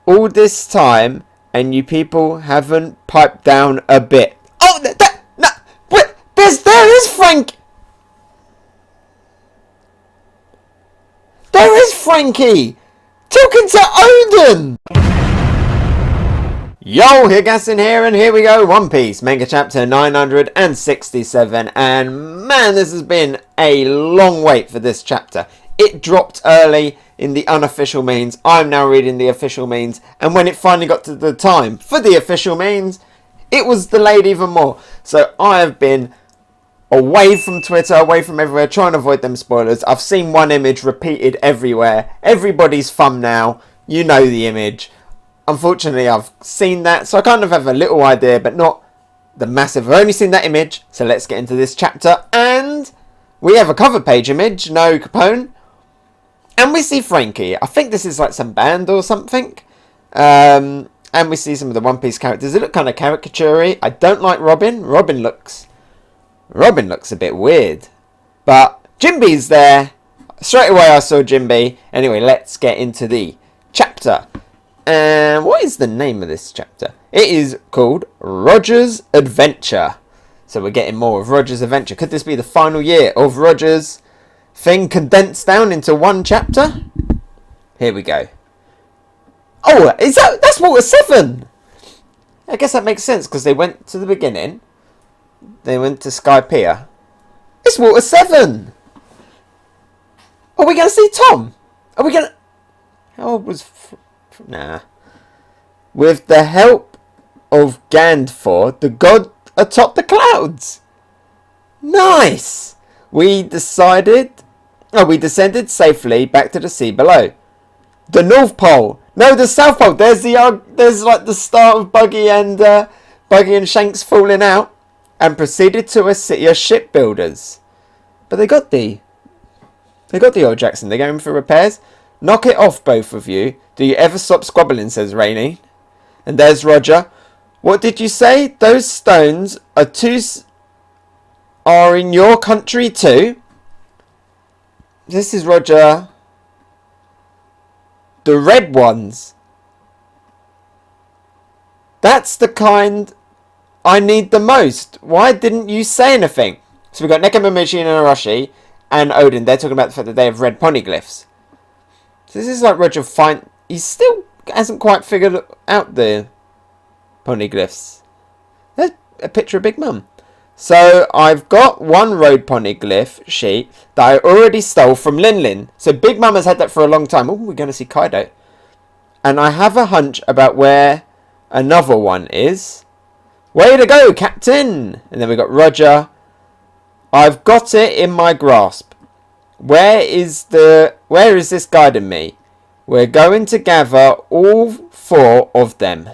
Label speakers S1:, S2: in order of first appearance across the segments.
S1: All this time, and you people haven't piped down a bit. Oh, no, wait, there is Frank. There is Franky talking to Oden. Yo, Hegassen here, and here we go. One Piece Manga chapter 967, and man, this has been a long wait for this chapter. It dropped early in the unofficial means. I'm now reading the official means, and when it finally got to the time for the official means, it was delayed even more. So I have been away from Twitter, away from everywhere, trying to avoid them spoilers. I've seen one image repeated everywhere. Everybody's thumbnail, you know the image. Unfortunately, I've seen that, so I kind of have a little idea, but not the massive. I've only seen that image, so let's get into this chapter. And we have a cover page image, no Capone. And we see Franky. I think this is like some band or something. And we see some of the One Piece characters. They look kind of caricature-y. I don't like Robin. Robin looks a bit weird. But Jinbe's there. Straight away I saw Jinbe. Anyway, let's get into the chapter. And what is the name of this chapter? It is called Roger's Adventure. So we're getting more of Roger's Adventure. Could this be the final year of Roger's thing condensed down into one chapter? Here we go. Oh, that's Water 7. I guess that makes sense because they went to the beginning. They went to Sky Pier. It's Water 7. Are we going to see Tom? Are we going to... How old was... Nah. With the help of Gandfor, the god atop the clouds. Nice. We descended safely back to the sea below. The North Pole. No, the South Pole. There's like the start of Buggy and Shanks falling out, and proceeded to a city of shipbuilders. But they got the old Jackson. They're going for repairs. Knock it off, both of you. Do you ever stop squabbling, says Rainy. And there's Roger. What did you say? Those stones are in your country too? This is Roger. The red ones. That's the kind I need the most. Why didn't you say anything? So we've got Nekomamushi and Arashi and Oden. They're talking about the fact that they have red poneglyphs. So this is like Roger he still hasn't quite figured out the poneglyphs. There's a picture of Big Mum. So I've got one road poneglyph sheet that I already stole from Lin. So Big Mum has had that for a long time. Oh, we're going to see Kaido. And I have a hunch about where another one is. Way to go, Captain! And then we've got Roger. I've got it in my grasp. Where is this guiding me? We're going to gather all 4 of them.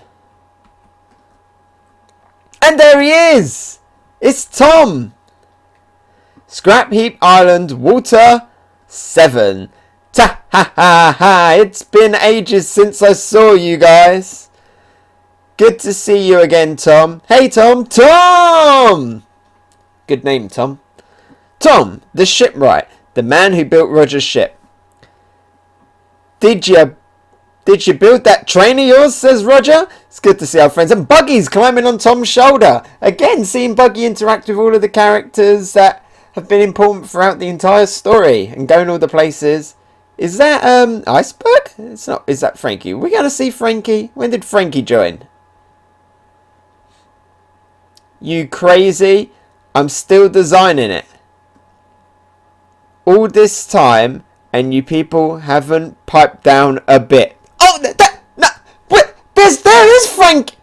S1: And there he is! It's Tom! Scrap Heap Island, Water 7. Ta ha ha ha! It's been ages since I saw you guys. Good to see you again, Tom. Hey, Tom! Tom! Good name, Tom. Tom, the shipwright. The man who built Roger's ship. Did you build that train of yours, says Roger. It's good to see our friends. And Buggy's climbing on Tom's shoulder. Again, seeing Buggy interact with all of the characters that have been important throughout the entire story and going all the places. Is that Iceberg? It's not. Is that Franky? We're going to see Franky. When did Franky join? You crazy? I'm still designing it. All this time, and you people haven't piped down a bit. Oh, no, wait, there is Frank.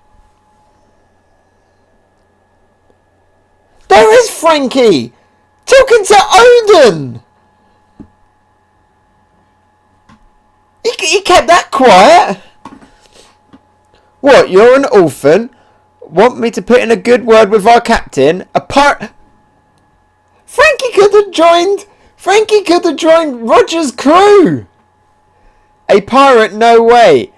S1: There is Franky talking to Oden. He kept that quiet. What? You're an orphan? Want me to put in a good word with our captain? Franky could have joined Roger's crew. A pirate? No way.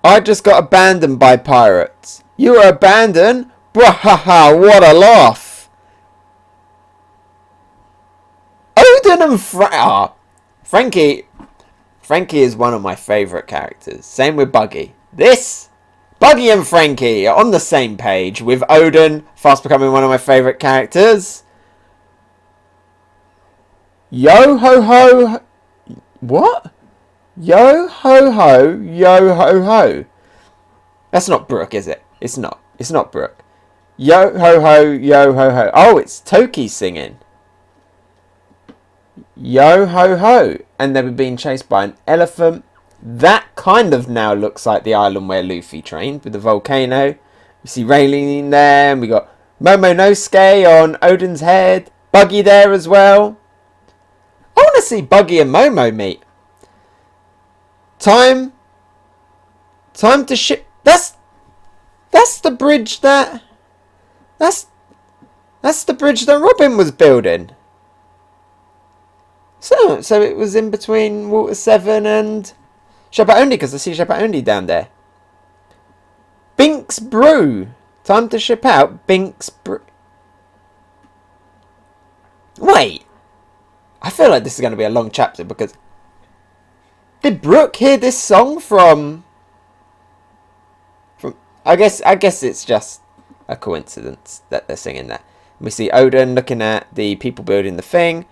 S1: I just got abandoned by pirates. You were abandoned? Bwahaha, what a laugh. Oden and Franky is one of my favourite characters. Same with Buggy. this. Buggy and Franky are on the same page, with Oden fast becoming one of my favourite characters. Yo ho ho. What? Yo ho ho, yo ho ho. That's not Brooke, is it? It's not. It's not Brooke. Yo ho ho, yo ho ho. Oh, it's Toki singing. Yo ho ho. And they were being chased by an elephant. That kind of now looks like the island where Luffy trained, with the volcano. We see Raylene there, and we got Momonosuke on Oden's head. Buggy there as well. I want to see Buggy and Momo meet. Time to ship. That's the bridge that. That's the bridge that Robin was building. So it was in between Water 7 and Shapa Only, because I see Shapa Only down there. Binks Brew. Time to ship out. Binks Brew. Wait. I feel like this is going to be a long chapter, because did Brooke hear this song from I guess it's just a coincidence that they're singing that. We see Oden looking at the people building the thing.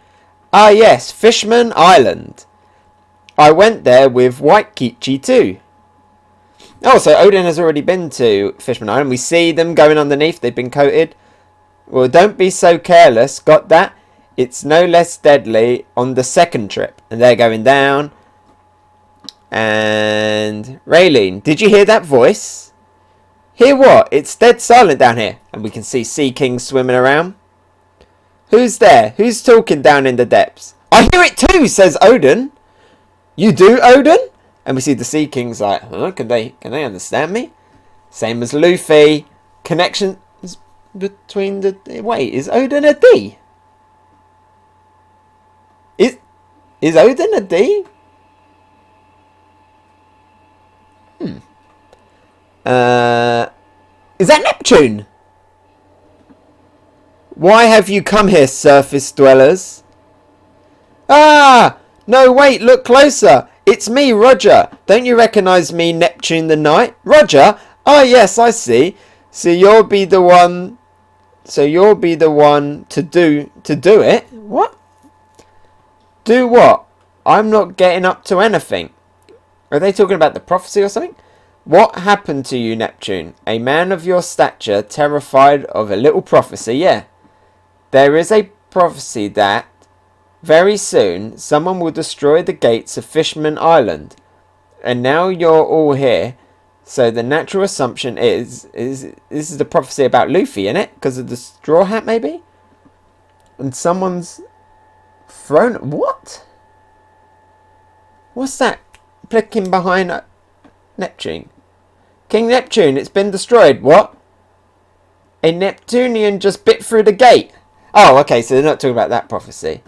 S1: Ah yes, Fishman Island. I went there with Waikiki too. Oh, so Oden has already been to Fishman Island. We see them going underneath. They've been coated. Well, don't be so careless. Got that? It's no less deadly on the second trip. And they're going down. And Raylene, did you hear that voice? Hear what? It's dead silent down here. And we can see Sea King swimming around. Who's there? Who's talking down in the depths? I hear it too, says Oden. You do, Oden? And we see the Sea King's like, huh? Can they understand me? Same as Luffy. Connections between the... Wait, is Oden a D? Is Oden a D? Is that Neptune? Why have you come here, surface dwellers? Ah! No, wait, look closer. It's me, Roger. Don't you recognise me, Neptune the Knight? Roger? Ah, yes, I see. So you'll be the one to do it? What? Do what? I'm not getting up to anything. Are they talking about the prophecy or something? What happened to you, Neptune? A man of your stature, terrified of a little prophecy, yeah. There is a prophecy that very soon someone will destroy the gates of Fishman Island. And now you're all here. So the natural assumption is this is the prophecy about Luffy, innit? Because of the straw hat, maybe? And someone's thrown... What? What's that? Clicking behind Neptune. King Neptune, it's been destroyed. What? A Neptunian just bit through the gate. Oh, okay, so they're not talking about that prophecy.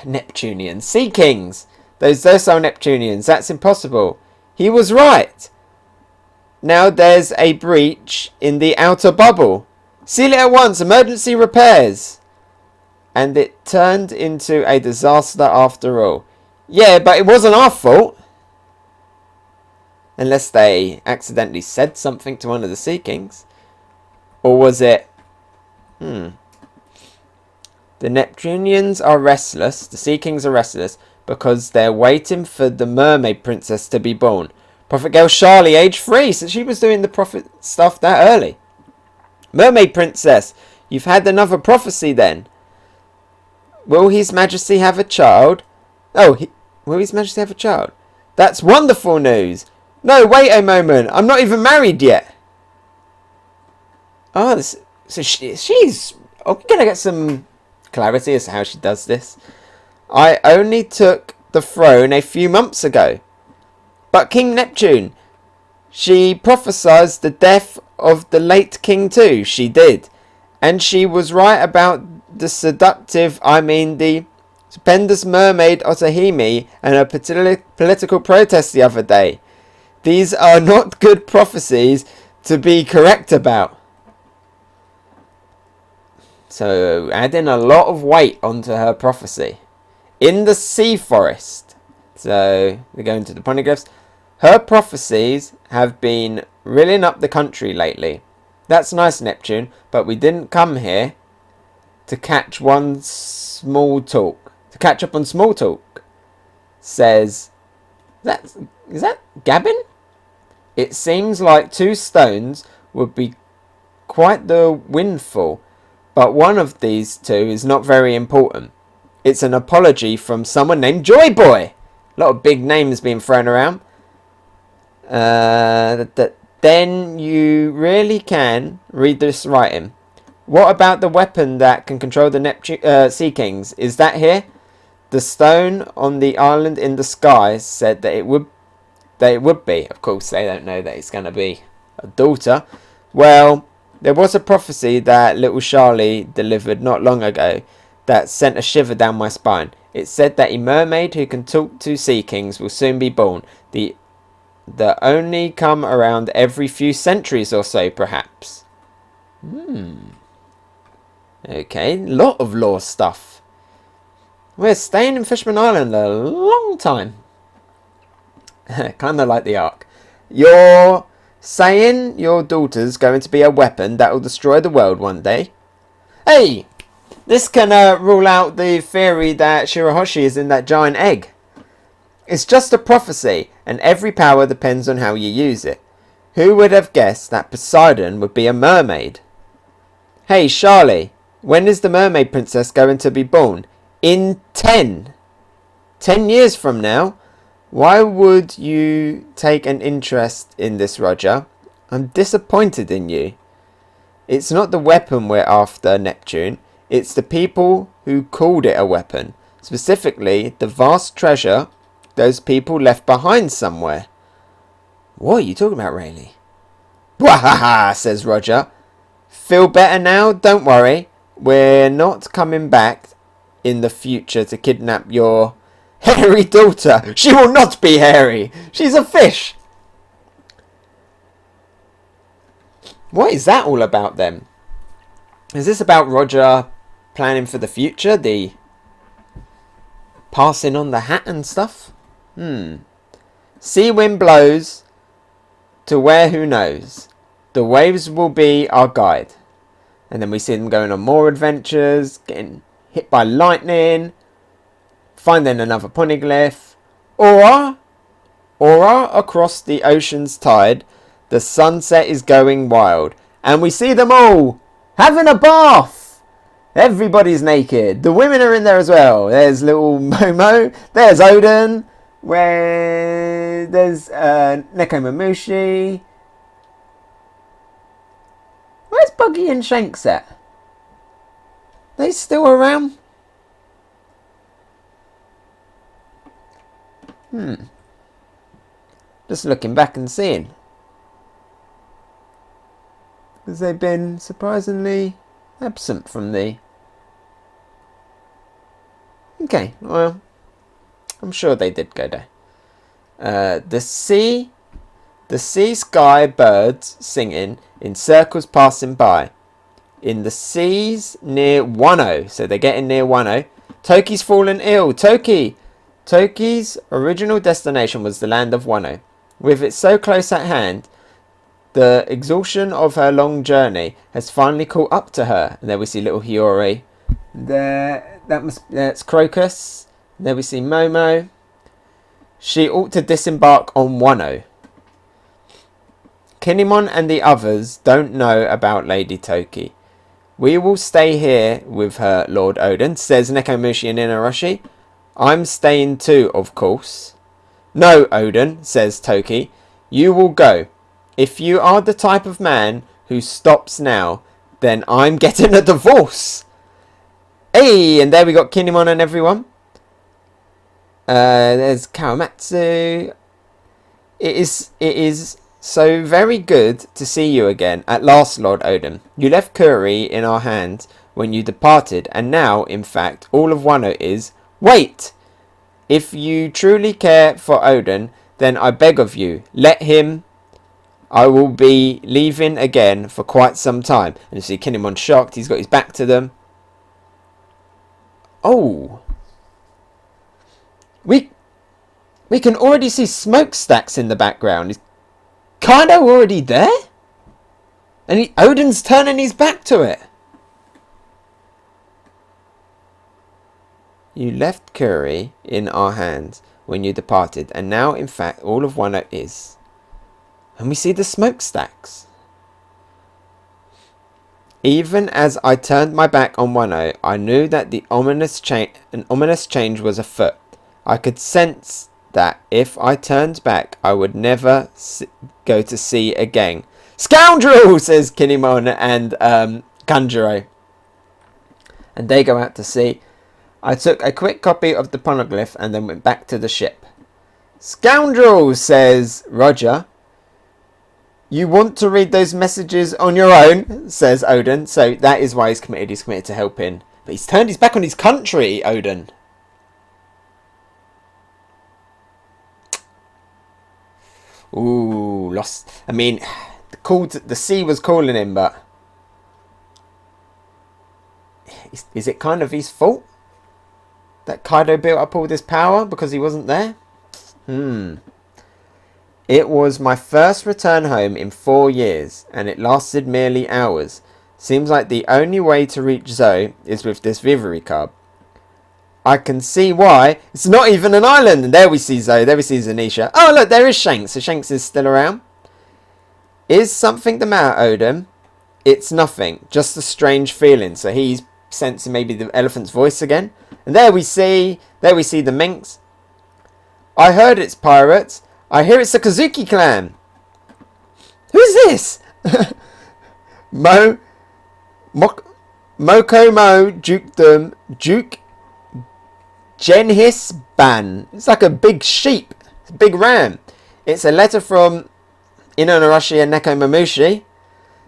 S1: Neptunians. Sea Kings. Those are Neptunians. That's impossible. He was right. Now there's a breach in the outer bubble. Seal it at once. Emergency repairs. And it turned into a disaster after all. Yeah, but it wasn't our fault. Unless they accidentally said something to one of the Sea Kings. Or was it... The Neptunians are restless. The Sea Kings are restless because they're waiting for the Mermaid Princess to be born. Prophet Girl Charlie, age 3. So she was doing the prophet stuff that early. Mermaid Princess, you've had another prophecy then. Will His Majesty have a child? Oh, will His Majesty have a child? That's wonderful news. No, wait a moment. I'm not even married yet. Oh, so she's... Oh, we're going to get some clarity as to how she does this. I only took the throne a few months ago. But King Neptune, she prophesied the death of the late king too. She did. And she was right about the the stupendous mermaid Otohime and her political protest the other day. These are not good prophecies to be correct about. So, adding a lot of weight onto her prophecy. In the sea forest. So, we go into the poneglyphs. Her prophecies have been rilling up the country lately. That's nice, Neptune, but we didn't come here to catch up on small talk. Says, is that Gabbin? It seems like 2 stones would be quite the windfall, but one of these 2 is not very important. It's an apology from someone named Joy Boy. A lot of big names being thrown around. Then you really can read this writing. What about the weapon that can control the Sea Kings? Is that here? The stone on the island in the sky said that it would be. Of course, they don't know that it's going to be a daughter. Well, there was a prophecy that little Charlie delivered not long ago that sent a shiver down my spine. It said that a mermaid who can talk to Sea Kings will soon be born. The only come around every few centuries or so, perhaps. Okay, lot of lore stuff. We're staying in Fishman Island a long time. Kind of like the Ark. You're saying your daughter's going to be a weapon that will destroy the world one day? Hey! This can rule out the theory that Shirahoshi is in that giant egg. It's just a prophecy, and every power depends on how you use it. Who would have guessed that Poseidon would be a mermaid? Hey, Charlie, when is the mermaid princess going to be born? In 10 years from now? Why would you take an interest in this, Roger? I'm disappointed in you. It's not the weapon we're after, Neptune. It's the people who called it a weapon. Specifically, the vast treasure those people left behind somewhere. What are you talking about, Rayleigh? Wahaha, says Roger. Feel better now? Don't worry. We're not coming back in the future to kidnap your hairy daughter. She will not be hairy. She's a fish. What is that all about then? Is this about Roger planning for the future? The passing on the hat and stuff? Sea wind blows to where who knows. The waves will be our guide. And then we see them going on more adventures, getting hit by lightning, finding another poneglyph. Aura across the ocean's tide. The sunset is going wild. And we see them all having a bath. Everybody's naked. The women are in there as well. There's little Momo. There's Oden. There's Nekomamushi. Where's Buggy and Shanks at? They still around? Just looking back and seeing. Because they've been surprisingly absent from the... Okay, well, I'm sure they did go there. The sea sky birds singing in circles passing by. In the seas near Wano. So they're getting near Wano. Toki's fallen ill. Toki's original destination was the land of Wano. With it so close at hand, the exhaustion of her long journey has finally caught up to her. And there we see little Hiyori. That's Crocus. There we see Momo. She ought to disembark on Wano. Kinemon and the others don't know about Lady Toki. We will stay here with her, Lord Oden, says Nekomushi and Inaroshi. I'm staying too, of course. No, Oden, says Toki. You will go. If you are the type of man who stops now, then I'm getting a divorce. Hey, and there we got Kinemon and everyone. There's Kawamatsu. It is so very good to see you again at last, Lord Oden. You left Kuri in our hands when you departed, and now, in fact, all of Wano is... Wait! If you truly care for Oden, then I beg of you, let him... I will be leaving again for quite some time. And you see Kinemon shocked. He's got his back to them. Oh! We can already see smokestacks in the background. Is Kaido already there? And Oden's turning his back to it. You left Kuri in our hands when you departed, and now, in fact, all of Wano is. And we see the smokestacks. Even as I turned my back on Wano, I knew that an ominous change was afoot. I could sense that if I turned back, I would never go to sea again. Scoundrel, says Kinemon and Kanjuro. And they go out to sea. I took a quick copy of the poneglyph and then went back to the ship. Scoundrel, says Roger. You want to read those messages on your own, says Oden. So that is why he's committed. He's committed to helping. But he's turned his back on his country, Oden. Ooh, lost. I mean, the sea was calling him, but is it kind of his fault that Kaido built up all this power because he wasn't there? It was my first return home in 4 years, and it lasted merely hours. Seems like the only way to reach Zoe is with this Vivary card. I can see why. It's not even an island. And there we see Zoe. There we see Zanisha. Oh, look, there is Shanks. So Shanks is still around. Is something the matter, Oden? It's nothing. Just a strange feeling. So he's sensing maybe the elephant's voice again. And there we see the minks. I heard it's pirates. I hear it's the Kozuki clan. Who's this? Mokomo Duke Genhis Ban. It's like a big sheep. It's a big ram. It's a letter from Inonarashi and Nekomamushi.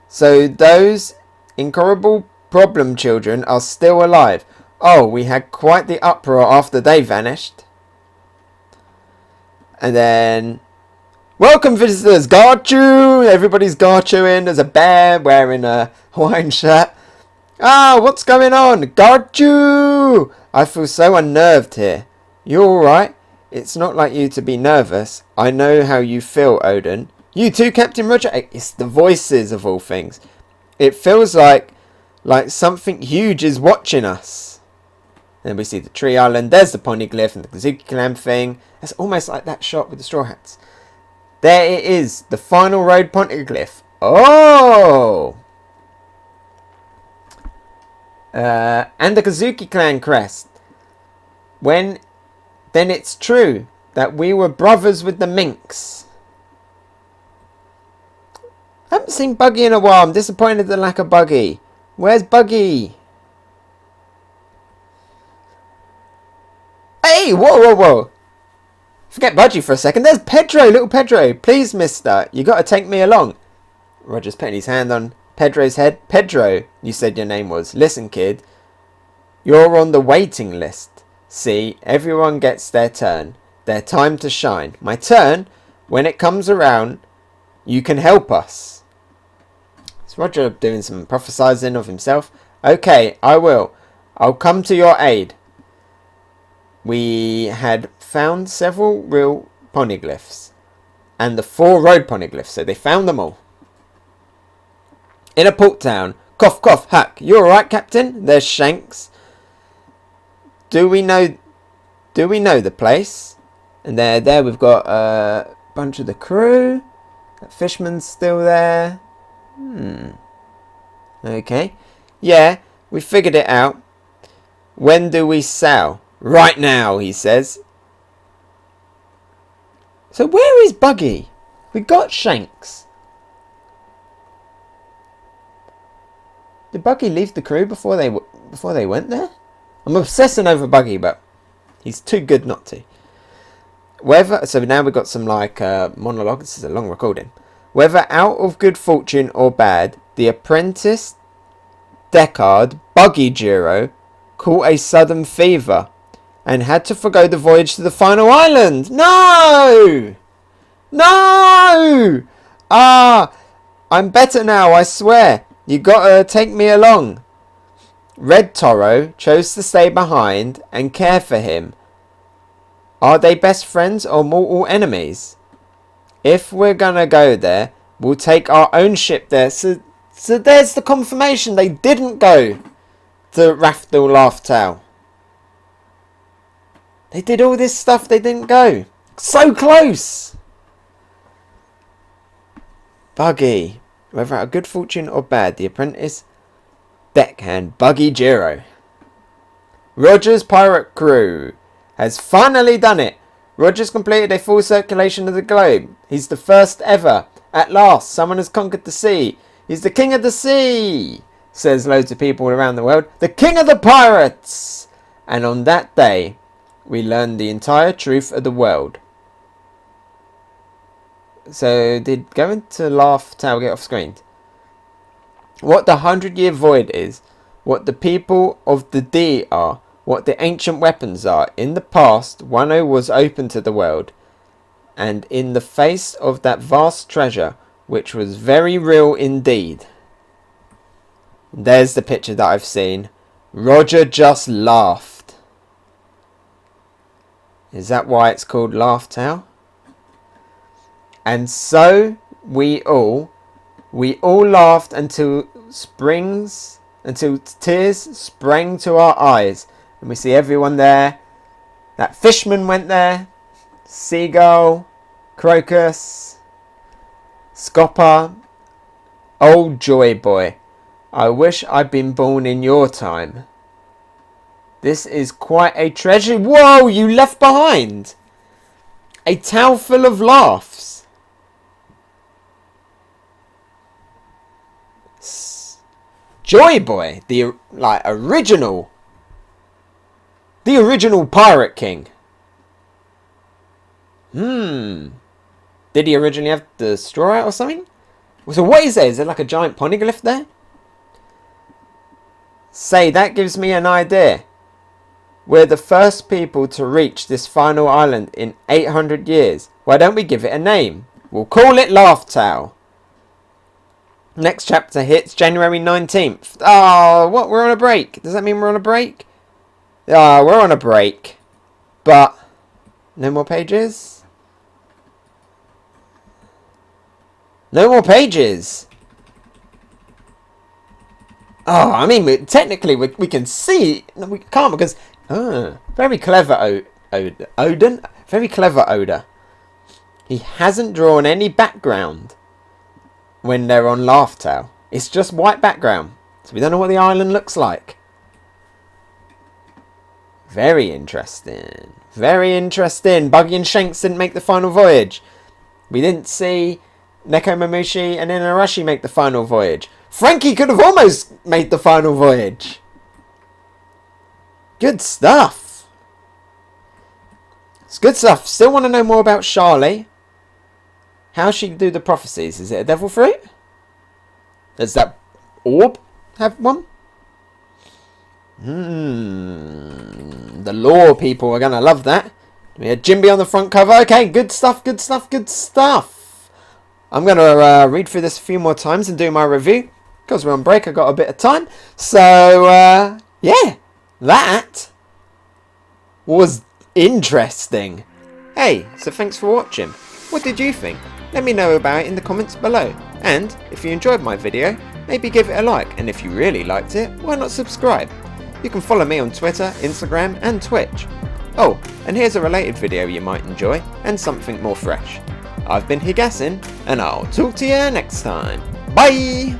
S1: So those incurable problem children are still alive. Oh, we had quite the uproar after they vanished. And then, welcome visitors, Garchu! Everybody's Garchuing. There's a bear wearing a Hawaiian shirt. Ah, what's going on? Garchu! I feel so unnerved here. You alright? It's not like you to be nervous. I know how you feel, Oden. You too, Captain Roger? It's the voices of all things. It feels like something huge is watching us. Then we see the tree island. There's the poneglyph and the Kozuki clan thing. It's almost like that shot with the straw hats. There it is. The final road poneglyph. Oh! And the Kozuki clan crest. Then it's true that we were brothers with the minks. I haven't seen Buggy in a while. I'm disappointed at the lack of Buggy. Where's Buggy? Hey, whoa. Forget Budgie for a second. There's Pedro, little Pedro. Please, mister, you got to take me along. Roger's putting his hand on Pedro's head. Pedro, you said your name was. Listen, kid. You're on the waiting list. See, everyone gets their turn. Their time to shine. My turn? When it comes around, you can help us. Is Roger doing some prophesizing of himself? Okay, I will. I'll come to your aid. We had found several real poneglyphs and the 4 road poneglyphs, so they found them all. In a port town. Cough, cough, hack. You alright, Captain? There's Shanks. Do we know the place? And there we've got a bunch of the crew. That Fishman's still there. Okay. Yeah, we figured it out. When do we sail? Right now, he says. So where is Buggy? We got Shanks. Did Buggy leave the crew before they went there? I'm obsessing over Buggy, but he's too good not to. So now we've got some monologue. This is a long recording. Whether out of good fortune or bad, the apprentice Deckard Buggy Jiro caught a sudden fever and had to forgo the voyage to the final island. No! I'm better now, I swear. You gotta take me along. Red Toro chose to stay behind and care for him. Are they best friends or mortal enemies? If we're gonna go there, we'll take our own ship there. So there's the confirmation they didn't go to Raftel Raftel. They did all this stuff, they didn't go. So close! Buggy. Whether out of good fortune or bad, the apprentice deckhand Buggy Jiro. Roger's pirate crew has finally done it. Roger's completed a full circulation of the globe. He's the first ever. At last, someone has conquered the sea. He's the king of the sea, says loads of people around the world. The king of the pirates! And on that day, we learned the entire truth of the world. So, did going to Raftel get off screen? What the 100-year void is, what the people of the D are, what the ancient weapons are. In the past, Wano was open to the world, and in the face of that vast treasure, which was very real indeed. There's the picture that I've seen. Roger just laughed. Is that why it's called Raftel? And so we all laughed until tears sprang to our eyes. And we see everyone there. That fishman went there. Seagull. Crocus. Scopper. Old Joy Boy. I wish I'd been born in your time. This is quite a treasure. Whoa, you left behind a towel full of laughs. Joy Boy, the original Pirate King. Did he originally have the straw out or something? So what is there? Is there like a giant poneglyph there? Say, that gives me an idea. We're the first people to reach this final island in 800 years. Why don't we give it a name? We'll call it Raftel. Next chapter hits January 19th. Oh, what? We're on a break. Does that mean we're on a break? Ah, we're on a break. But, no more pages? No more pages! Oh, I mean, technically we can see... No, we can't because... very clever Oden. Very clever Oda. He hasn't drawn any background when they're on Raftel. It's just white background. So we don't know what the island looks like. Very interesting. Very interesting. Buggy and Shanks didn't make the final voyage. We didn't see Neko Mamushi and Inarashi make the final voyage. Franky could have almost made the final voyage. Good stuff. It's good stuff. Still want to know more about Charlie. How she do the prophecies? Is it a devil fruit? Does that orb have one? The lore people are going to love that. We had Jinbe on the front cover. Okay, good stuff, good stuff, good stuff. I'm going to read through this a few more times and do my review. Because we're on break, I've got a bit of time. So, yeah, that was interesting. Hey, so thanks for watching. What did you think? Let me know about it in the comments below. And if you enjoyed my video, maybe give it a like. And if you really liked it, why not subscribe? You can follow me on Twitter, Instagram and Twitch. Oh, and here's a related video you might enjoy and something more fresh. I've been Hegassen, and I'll talk to you next time. Bye!